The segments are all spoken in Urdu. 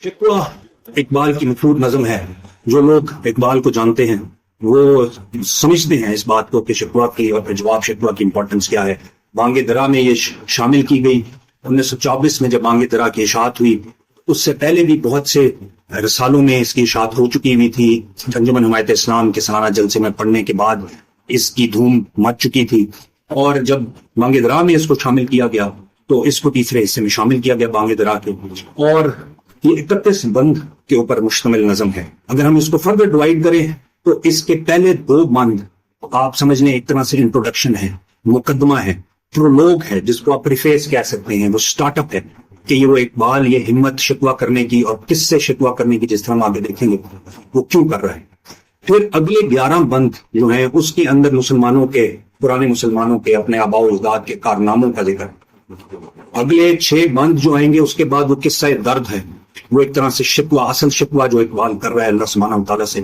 شکوہ اقبال کی مشہور نظم ہے. جو لوگ اقبال کو جانتے ہیں وہ سمجھتے ہیں اس بات کو کہ شکوہ کی اور جواب شکوہ کی امپورٹنس کیا ہے. بانگ درا میں یہ شامل کی گئی. 1924 میں جب بانگ درا کی اشاعت ہوئی، اس سے پہلے بھی بہت سے رسالوں میں اس کی اشاعت ہو چکی ہوئی تھی. انجمن حمایت اسلام کے سالانہ جلسے میں پڑھنے کے بعد اس کی دھوم مچ چکی تھی، اور جب بانگ درا میں اس کو شامل کیا گیا تو اس کو تیسرے حصے میں شامل کیا گیا بانگ درا کے، اور یہ 31 بند کے اوپر مشتمل نظم ہے. اگر ہم اس کو فردر ڈیوائڈ کریں تو اس کے پہلے 2 بند آپ سمجھ لیں ایک طرح سے انٹروڈکشن ہے، مقدمہ ہے، پرولوگ ہے، جس کو آپ پریفیس کہہ سکتے ہیں. وہ سٹارٹ اپ ہے کہ یہ وہ اقبال یہ ہمت شکوہ کرنے کی اور کس سے شکوہ کرنے کی، جس طرح ہم آگے دیکھیں گے وہ کیوں کر رہا ہے. پھر اگلے 11 بند جو ہیں اس کے اندر مسلمانوں کے، پرانے مسلمانوں کے، اپنے آباء و اجداد کے کارناموں کا ذکر. اگلے 6 بند جو آئیں گے اس کے بعد وہ قصہ درد ہے، وہ ایک طرح سے شکوہ، اصل شکوہ جو اقبال کر رہا ہے اللہ سبحانہ تعالیٰ سے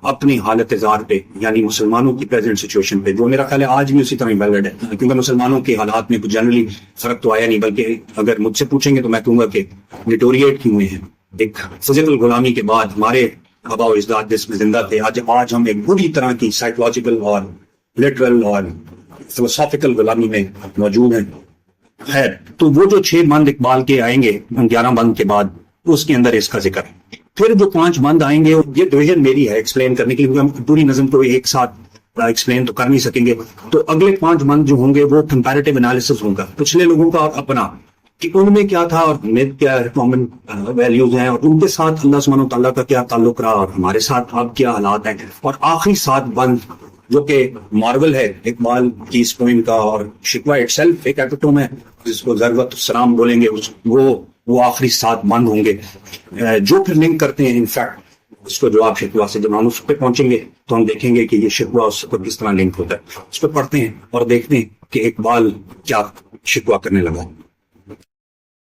اپنی حالت زار پہ، یعنی مسلمانوں کی پریزنٹ سچویشن پہ، جو میرا خیال ہے آج بھی اسی طرح ویلڈ ہے، کیونکہ مسلمانوں کے حالات میں کچھ جنرلی فرق تو آیا نہیں، بلکہ اگر مجھ سے پوچھیں گے تو میں کہوں گا کہ ڈیٹوریٹ کی ہوئے ہیں. ایک فزیکل غلامی کے بعد ہمارے آباء و اجداد جس میں زندہ تھے، آج ہم ایک بری طرح کی سائیکولوجیکل اور لٹرل اور فلسافیکل غلامی میں موجود ہیں. ہے تو وہ جو 6 بند اقبال کے آئیں گے 11 بند کے بعد، اس کے اندر اس کا ذکر ہے. پھر جو 5 بند آئیں گے، یہ ڈویژن میری ہے ایکسپلین کرنے کے لیے، کیونکہ ہم پوری نظم کو ایک ساتھ ایکسپلین تو کر نہیں سکیں گے. تو اگلے 5 بند جو ہوں گے وہ کمپیریٹیو انالیسس ہوگا، پچھلے لوگوں کا اور اپنا، کہ ان میں کیا تھا اور میت کیا کامن ویلیوز ہیں، اور ان کے ساتھ اللہ سبحانہ تعالیٰ کا کیا تعلق رہا اور ہمارے ساتھ اب کیا حالات ہیں. اور آخری 7 بند جو کہ مارول ہے اقبال کی اس پوئم کا، اور شکوہ اٹ سیلف ایک ایپیٹوم ہے جس کو ضرورت السلام بولیں گے، وہ آخری 7 بند ہوں گے جو پھر لنک کرتے ہیں انفیکٹ اس کو جواب شکوہ سے. جب ہم اس پہ پہنچیں گے تو ہم دیکھیں گے کہ یہ شکوہ اس پر کس طرح لنک ہوتا ہے. اس پہ پڑھتے ہیں اور دیکھتے ہیں کہ اقبال کیا شکوہ کرنے لگا.